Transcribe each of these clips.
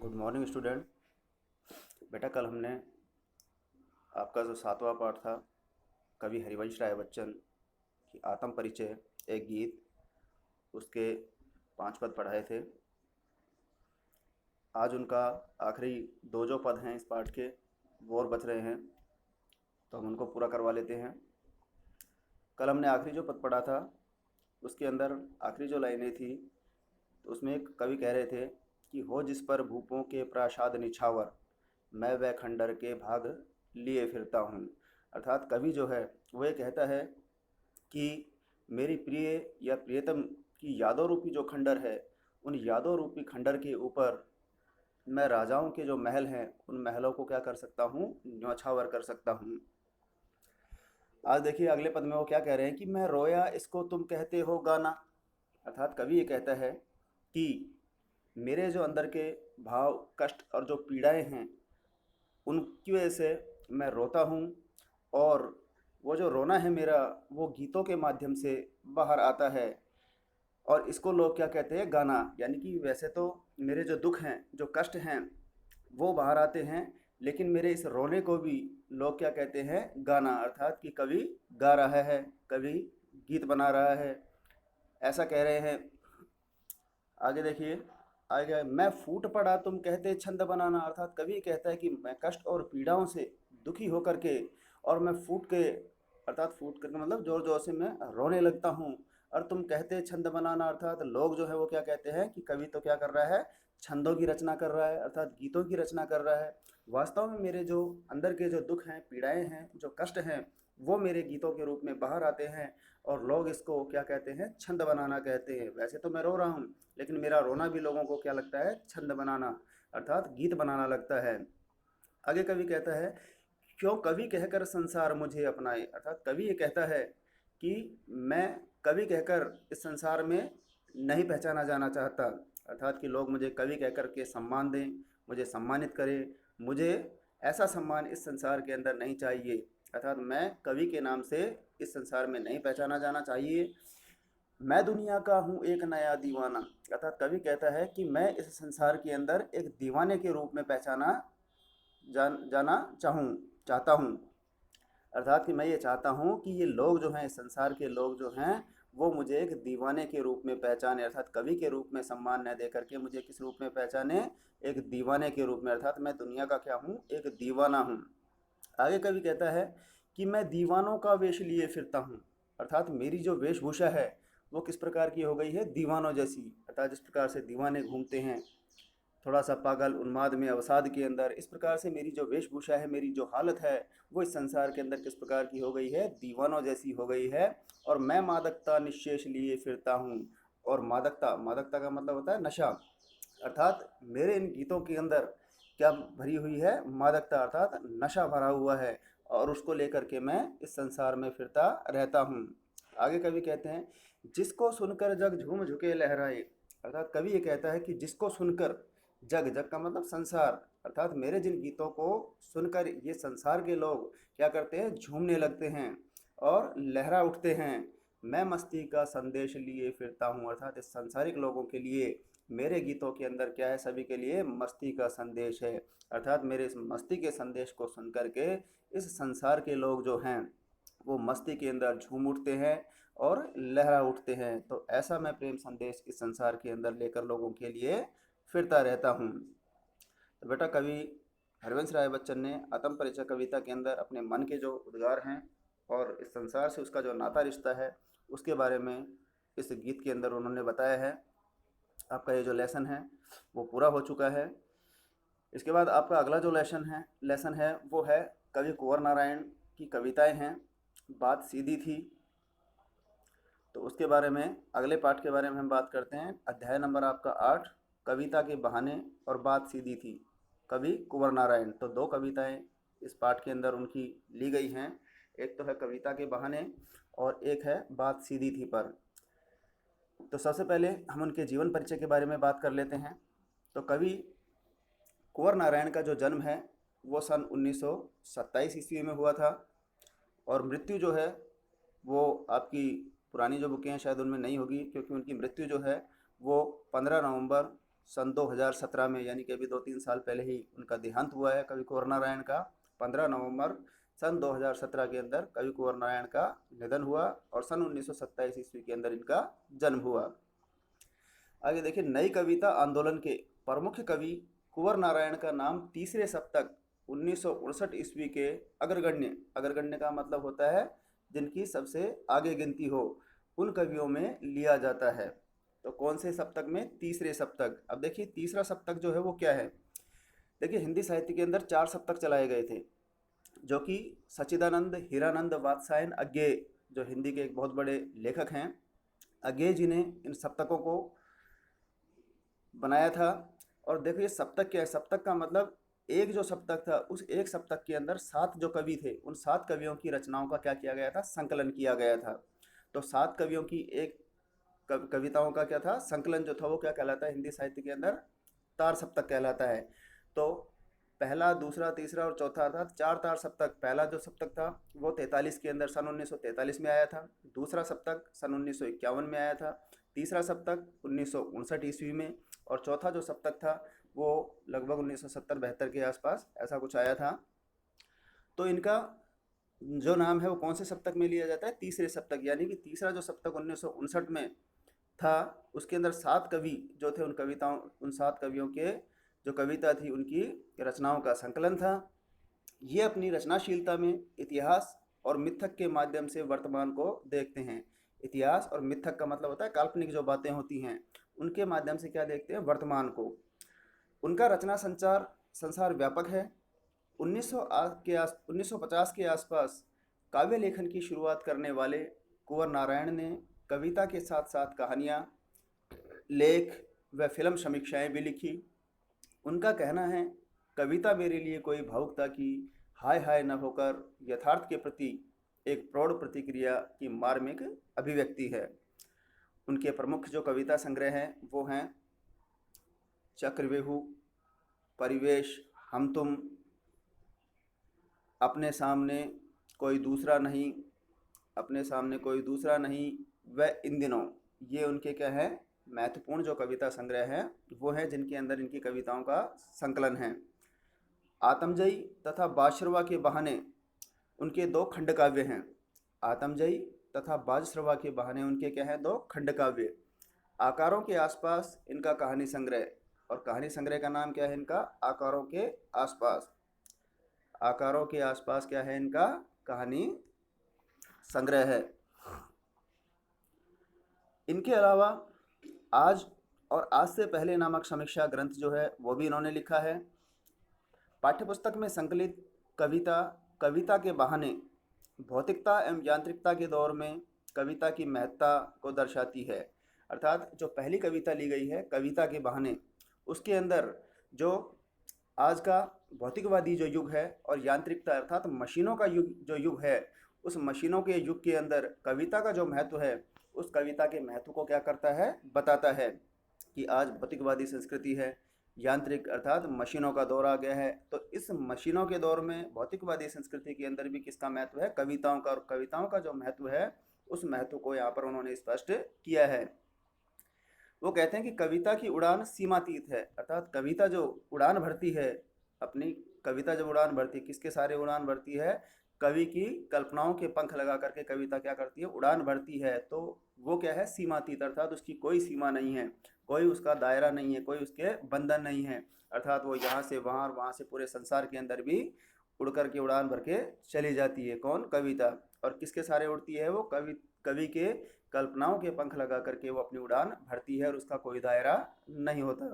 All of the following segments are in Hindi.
Good morning student. बेटा कल हमने आपका जो 7वां पाठ था कवि हरिवंश राय बच्चन की आत्म परिचय एक गीत उसके 5 पद पढ़ाए थे। आज उनका आखिरी दो जो पद हैं इस पाठ के वो और बच रहे हैं, तो हम उनको पूरा करवा लेते हैं। कल हमने आखिरी जो पद पढ़ा था उसके अंदर आखिरी जो लाइनें थी तो उसमें एक कवि कह रहे थे कि हो जिस पर भूपों के प्रासाद निछावर, मैं वह खंडर के भाग लिए फिरता हूँ। अर्थात कवि जो है वो ये कहता है कि मेरी प्रिय या प्रियतम की यादों रूपी जो खंडर है, उन यादों रूपी खंडर के ऊपर मैं राजाओं के जो महल हैं उन महलों को क्या कर सकता हूँ, न्यौछावर कर सकता हूँ। आज देखिए अगले पद में वो क्या कह रहे हैं कि मैं रोया इसको तुम कहते हो गाना। अर्थात कवि ये कहता है कि मेरे जो अंदर के भाव कष्ट और जो पीड़ाएं हैं उनकी वजह से मैं रोता हूँ, और वो जो रोना है मेरा वो गीतों के माध्यम से बाहर आता है। और इसको लोग क्या कहते हैं, गाना। यानी कि वैसे तो मेरे जो दुख हैं जो कष्ट हैं वो बाहर आते हैं, लेकिन मेरे इस रोने को भी लोग क्या कहते हैं, गाना। अर्थात कि कवि गा रहा है, कवि गीत बना रहा है, ऐसा कह रहे हैं। आगे देखिए, आगे मैं फूट पड़ा तुम कहते छंद बनाना। अर्थात कवि कहता है कि मैं कष्ट और पीड़ाओं से दुखी होकर के और मैं फूट के, अर्थात फूट करके मतलब जोर जोर से मैं रोने लगता हूँ। और तुम कहते छंद बनाना, अर्थात लोग जो है वो क्या कहते हैं कि कवि तो क्या कर रहा है, छंदों की रचना कर रहा है, अर्थात गीतों की रचना कर रहा है। वास्तव में मेरे जो अंदर के जो दुख हैं, पीड़ाएं हैं, जो कष्ट हैं, वो मेरे गीतों के रूप में बाहर आते हैं। और लोग इसको क्या कहते हैं, छंद बनाना कहते हैं। वैसे तो मैं रो रहा हूँ, लेकिन मेरा रोना भी लोगों को क्या लगता है, छंद बनाना, अर्थात गीत बनाना लगता है। आगे कवि कहता है, क्यों कवि कहकर संसार मुझे अपनाए। अर्थात कवि ये कहता है कि मैं कवि कहकर इस संसार में नहीं पहचाना जाना चाहता। अर्थात कि लोग मुझे कवि कहकर के सम्मान दें, मुझे सम्मानित करें। मुझे ऐसा सम्मान इस संसार के अंदर नहीं चाहिए। अर्थात मैं कवि के नाम से इस संसार में नहीं पहचाना जाना चाहिए। मैं दुनिया का हूँ एक नया दीवाना। अर्थात कवि कहता है कि मैं इस संसार के अंदर एक दीवाने के रूप में पहचाना जाना चाहता हूँ। अर्थात कि मैं ये चाहता हूँ कि ये लोग जो हैं, इस संसार के लोग जो हैं, वो मुझे एक दीवाने के रूप में पहचाने। अर्थात कवि के रूप में सम्मान न दे करके मुझे किस रूप में पहचाने, एक दीवाने के रूप में। अर्थात मैं दुनिया का क्या हूँ, एक दीवाना हूँ। आगे कवि कहता है कि मैं दीवानों का वेश लिए फिरता हूँ। अर्थात मेरी जो वेशभूषा है वो किस प्रकार की हो गई है, दीवानों जैसी। अर्थात जिस प्रकार से दीवाने घूमते हैं थोड़ा सा पागल उन्माद में, अवसाद के अंदर, इस प्रकार से मेरी जो वेशभूषा है, मेरी जो हालत है, वो इस संसार के अंदर किस प्रकार की हो गई है, दीवानों जैसी हो गई है। और मैं मादकता निःशेष लिए फिरता हूँ। और मादकता, मादकता का मतलब होता है नशा। अर्थात मेरे इन गीतों के अंदर क्या भरी हुई है, मादकता, अर्थात नशा भरा हुआ है। और उसको लेकर के मैं इस संसार में फिरता रहता हूँ। आगे कवि कहते हैं, जिसको सुनकर जग झूम झुके लहराए। अर्थात कवि ये कहता है कि जिसको सुनकर, जग, जग का मतलब संसार, अर्थात मेरे जिन गीतों को सुनकर ये संसार के लोग क्या करते हैं, झूमने लगते हैं और लहरा उठते हैं। मैं मस्ती का संदेश लिए फिरता हूँ। अर्थात इस संसारिक लोगों के लिए मेरे गीतों के अंदर क्या है, सभी के लिए मस्ती का संदेश है। अर्थात मेरे इस मस्ती के संदेश को सुन कर के इस संसार के लोग जो हैं वो मस्ती के अंदर झूम उठते हैं और लहरा उठते हैं। तो ऐसा मैं प्रेम संदेश इस संसार के अंदर लेकर लोगों के लिए फिरता रहता हूँ। तो बेटा कवि हरिवंश राय बच्चन ने आत्म परिचय कविता के अंदर अपने मन के जो उद्गार हैं और इस संसार से उसका जो नाता रिश्ता है उसके बारे में इस गीत के अंदर उन्होंने बताया है। आपका ये जो लेसन है वो पूरा हो चुका है। इसके बाद आपका अगला जो लेसन है वो है कवि कुंवर नारायण की कविताएं हैं, बात सीधी थी। तो उसके बारे में अगले पाठ के बारे में हम बात करते हैं। अध्याय नंबर आपका 8, कविता के बहाने और बात सीधी थी, कवि कुंवर नारायण। तो दो कविताएं इस पाठ के अंदर उनकी ली गई हैं। एक तो है कविता के बहाने और एक है बात सीधी थी पर। तो सबसे पहले हम उनके जीवन परिचय के बारे में बात कर लेते हैं। तो कवि कुंवर नारायण का जो जन्म है वो सन 1927 ईस्वी में हुआ था। और मृत्यु जो है वो आपकी पुरानी जो बुकें हैं शायद उनमें नहीं होगी, क्योंकि उनकी मृत्यु जो है वो 15 नवंबर सन 2017 में, यानी कि अभी 2-3 साल पहले ही उनका देहांत हुआ है कवि कुंवर नारायण का। 15 नवंबर सन 2017 के अंदर कवि कुंवर नारायण का निधन हुआ और सन 1927 ईस्वी के अंदर इनका जन्म हुआ। आगे देखिए, नई कविता आंदोलन के प्रमुख कवि कुंवर नारायण का नाम तीसरे सप्तक 1959 ईस्वी के अग्रगण्य, अग्रगण्य का मतलब होता है जिनकी सबसे आगे गिनती हो, उन कवियों में लिया जाता है। तो कौन से सप्तक में? तीसरे सप्तक। अब देखिए तीसरा सप्तक जो है वो क्या है। देखिए हिंदी साहित्य के अंदर 4 सप्तक चलाए गए थे, जो कि सच्चिदानंद हीरानंद वात्स्यायन अज्ञेय, जो हिंदी के एक बहुत बड़े लेखक हैं, अज्ञेय जी ने इन सप्तकों को बनाया था। और देखो ये सप्तक क्या है, सप्तक का मतलब एक जो सप्तक था उस एक सप्तक के अंदर 7 जो कवि थे, उन 7 कवियों की रचनाओं का क्या किया गया था? संकलन किया गया था। तो 7 कवियों की एक कविताओं का क्या था? संकलन जो था वो क्या कहलाता है हिंदी साहित्य के अंदर? तार सप्तक कहलाता है। तो पहला, दूसरा, तीसरा और चौथा अर्थात 4 तार सप्तक। पहला जो सप्तक था वो 43 के अंदर सन 1943 में आया था। दूसरा सप्तक सन 1951 में आया था। तीसरा सप्तक 1959 ईस्वी में, और चौथा जो सप्तक था वो लगभग 1970-72 के आसपास ऐसा कुछ आया था। तो इनका जो नाम है वो कौन से सप्तक में लिया जाता है? तीसरे सप्तक। यानी कि तीसरा जो सप्तक 1959 में था उसके अंदर 7 कवि जो थे, उन 7 कवियों के जो कविता थी उनकी रचनाओं का संकलन था। ये अपनी रचनाशीलता में इतिहास और मिथक के माध्यम से वर्तमान को देखते हैं। इतिहास और मिथक का मतलब होता है काल्पनिक जो बातें होती हैं, उनके माध्यम से क्या देखते हैं? वर्तमान को। उनका रचना संसार व्यापक है। 1950 के आसपास काव्य लेखन की शुरुआत करने वाले कुंवर नारायण ने कविता के साथ साथ कहानियाँ, लेख व फिल्म समीक्षाएं भी लिखी। उनका कहना है, कविता मेरे लिए कोई भावुकता की हाय हाय न होकर यथार्थ के प्रति एक प्रौढ़ प्रतिक्रिया की मार्मिक अभिव्यक्ति है। उनके प्रमुख जो कविता संग्रह हैं वो हैं चक्रव्यूह, परिवेश, हम तुम, अपने सामने कोई दूसरा नहीं, अपने सामने कोई दूसरा नहीं, व इन दिनों। ये उनके क्या है? महत्वपूर्ण जो कविता संग्रह हैं वो हैं जिनके अंदर इनकी कविताओं का संकलन है। आत्मजयी तथा बाजश्रवा के बहाने उनके 2 खंड काव्य हैं। आत्मजयी तथा बाजश्रवा के बहाने उनके क्या हैं? 2 खंड काव्य। आकारों के आसपास इनका कहानी संग्रह, और कहानी संग्रह का नाम क्या है इनका? आकारों के आसपास। आकारों के आसपास क्या है इनका? कहानी संग्रह है। इनके अलावा आज और आज से पहले नामक समीक्षा ग्रंथ जो है वो भी इन्होंने लिखा है। पाठ्यपुस्तक में संकलित कविता के बहाने भौतिकता एवं यांत्रिकता के दौर में कविता की महत्ता को दर्शाती है। अर्थात जो पहली कविता ली गई है कविता के बहाने, उसके अंदर जो आज का भौतिकवादी जो युग है और यांत्रिकता अर्थात मशीनों का जो युग है, उस मशीनों के युग के अंदर कविता का जो महत्व है, उस कविता के महत्व को क्या करता है? बताता है कि आज भौतिकवादी संस्कृति है, यांत्रिक अर्थात मशीनों का दौर आ गया है। तो इस मशीनों के दौर में भौतिकवादी संस्कृति के अंदर भी किसका महत्व है? कविताओं का। और कविताओं का जो महत्व है उस महत्व को यहाँ पर उन्होंने स्पष्ट किया है। वो कहते हैं कि कविता की उड़ान सीमातीत है, अर्थात कविता जो उड़ान भरती है, अपनी कविता जब उड़ान भरती है, किसके सारे उड़ान भरती है? कवि की कल्पनाओं के पंख लगा करके कविता क्या करती है? उड़ान भरती है। तो वो क्या है? सीमातीत, अर्थात उसकी कोई सीमा नहीं है, कोई उसका दायरा नहीं है, कोई उसके बंधन नहीं है। अर्थात वो यहाँ से वहाँ और वहाँ से पूरे संसार के अंदर भी उड़ कर के उड़ान भर के चली जाती है। कौन? कविता। और किसके सारे उड़ती है वो? कवि के कल्पनाओं के पंख लगा करके वो अपनी उड़ान भरती है और उसका कोई दायरा नहीं होता।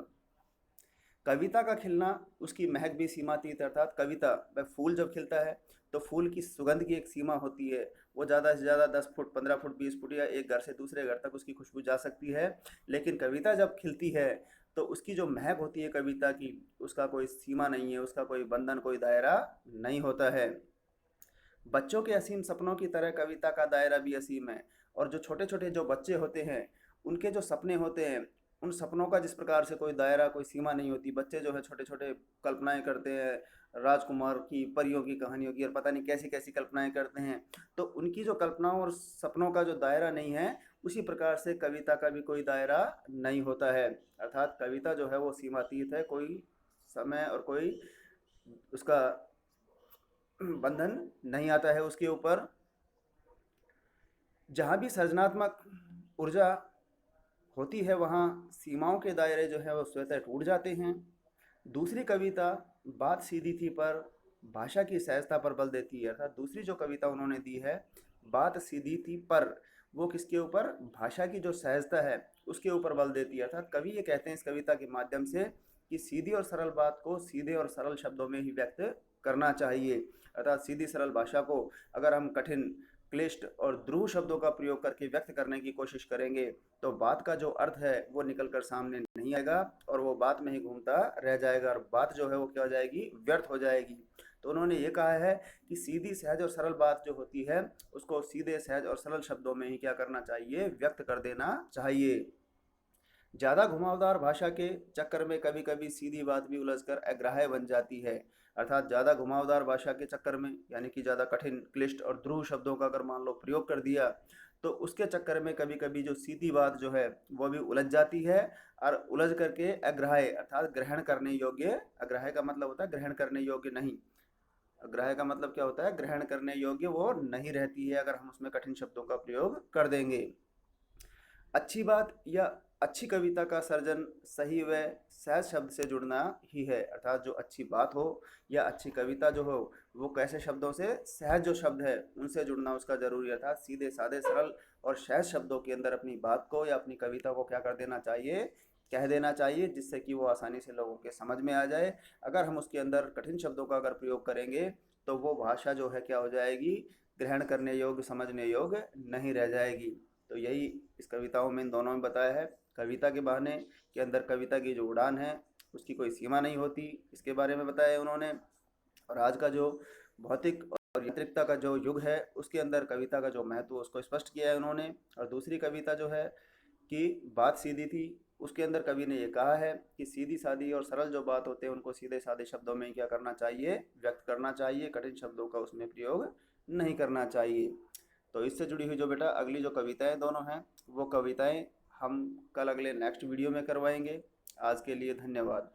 कविता का खिलना, उसकी महक भी सीमातीत, अर्थात कविता वह फूल जब खिलता है तो फूल की सुगंध की एक सीमा होती है। वो ज़्यादा से ज़्यादा 10 फुट, 15 फुट, 20 फुट या एक घर से दूसरे घर तक उसकी खुशबू जा सकती है। लेकिन कविता जब खिलती है तो उसकी जो महक होती है कविता की, उसका कोई सीमा नहीं है, उसका कोई बंधन, कोई दायरा नहीं होता है। बच्चों के असीम सपनों की तरह कविता का दायरा भी असीम है। और जो छोटे छोटे जो बच्चे होते हैं उनके जो सपने होते हैं, उन सपनों का जिस प्रकार से कोई दायरा, कोई सीमा नहीं होती। बच्चे जो है छोटे छोटे कल्पनाएं करते हैं, राजकुमार की, परियों की कहानियों की, और पता नहीं कैसी कैसी कल्पनाएं करते हैं। तो उनकी जो कल्पनाओं और सपनों का जो दायरा नहीं है, उसी प्रकार से कविता का भी कोई दायरा नहीं होता है। अर्थात कविता जो है वो सीमातीत है, कोई समय और कोई उसका बंधन नहीं आता है उसके ऊपर। जहाँ भी सृजनात्मक ऊर्जा होती है वहाँ सीमाओं के दायरे जो है वो स्वतः टूट जाते हैं। दूसरी कविता बात सीधी थी पर भाषा की सहजता पर बल देती है। अर्थात दूसरी जो कविता उन्होंने दी है बात सीधी थी पर, वो किसके ऊपर, भाषा की जो सहजता है उसके ऊपर बल देती है। अर्थात कवि ये कहते हैं इस कविता के माध्यम से कि सीधी और सरल बात को सीधे और सरल शब्दों में ही व्यक्त करना चाहिए। अर्थात सीधी सरल भाषा को अगर हम कठिन, क्लिष्ट और ध्रुव शब्दों का प्रयोग करके व्यक्त करने की कोशिश करेंगे तो बात का जो अर्थ है वो निकल कर सामने नहीं आएगा और वो बात में ही घूमता रह जाएगा और बात जो है वो क्या हो जाएगी, व्यर्थ हो जाएगी। तो उन्होंने ये कहा है कि सीधी, सहज और सरल बात जो होती है उसको सीधे, सहज और सरल शब्दों में ही क्या करना चाहिए, व्यक्त कर देना चाहिए। ज़्यादा घुमावदार भाषा के चक्कर में कभी कभी सीधी बात भी उलझकर अग्राह्य बन जाती है। अर्थात ज़्यादा घुमावदार भाषा के चक्कर में, यानी कि ज़्यादा कठिन, क्लिष्ट और ध्रुव शब्दों का अगर मान लो प्रयोग कर दिया तो उसके चक्कर में कभी कभी जो सीधी बात जो है वो भी उलझ जाती है और उलझ करके अग्राह्य अर्थात ग्रहण करने योग्य, अग्राह्य का मतलब होता है ग्रहण करने योग्य नहीं, अग्राह्य का मतलब क्या होता है, ग्रहण करने योग्य वो नहीं रहती है अगर हम उसमें कठिन शब्दों का प्रयोग कर देंगे। अच्छी बात या अच्छी कविता का सर्जन सही व सहज शब्द से जुड़ना ही है। अर्थात जो अच्छी बात हो या अच्छी कविता जो हो वो कैसे शब्दों से, सहज जो शब्द है उनसे जुड़ना उसका ज़रूरी है। अर्थात सीधे साधे सरल और सहज शब्दों के अंदर अपनी बात को या अपनी कविता को क्या कर देना चाहिए, कह देना चाहिए, जिससे कि वो आसानी से लोगों के समझ में आ जाए। अगर हम उसके अंदर कठिन शब्दों का अगर प्रयोग करेंगे तो वो भाषा जो है क्या हो जाएगी, ग्रहण करने योग्य, समझने योग्य नहीं रह जाएगी। तो यही इस कविताओं में, इन दोनों में बताया है। कविता के बहाने के अंदर कविता की जो उड़ान है उसकी कोई सीमा नहीं होती, इसके बारे में बताया है उन्होंने। और आज का जो भौतिक और यांत्रिकता का जो युग है उसके अंदर कविता का जो महत्व उसको स्पष्ट किया है उन्होंने। और दूसरी कविता जो है कि बात सीधी थी, उसके अंदर कवि ने ये कहा है कि सीधी सादी और सरल जो बात होते हैं उनको सीधे सादे शब्दों में क्या करना चाहिए, व्यक्त करना चाहिए, कठिन शब्दों का उसमें प्रयोग नहीं करना चाहिए। तो इससे जुड़ी हुई जो बेटा अगली जो कविताएं दोनों हैं वो कविताएं हम कल अगले नेक्स्ट वीडियो में करवाएंगे। आज के लिए धन्यवाद।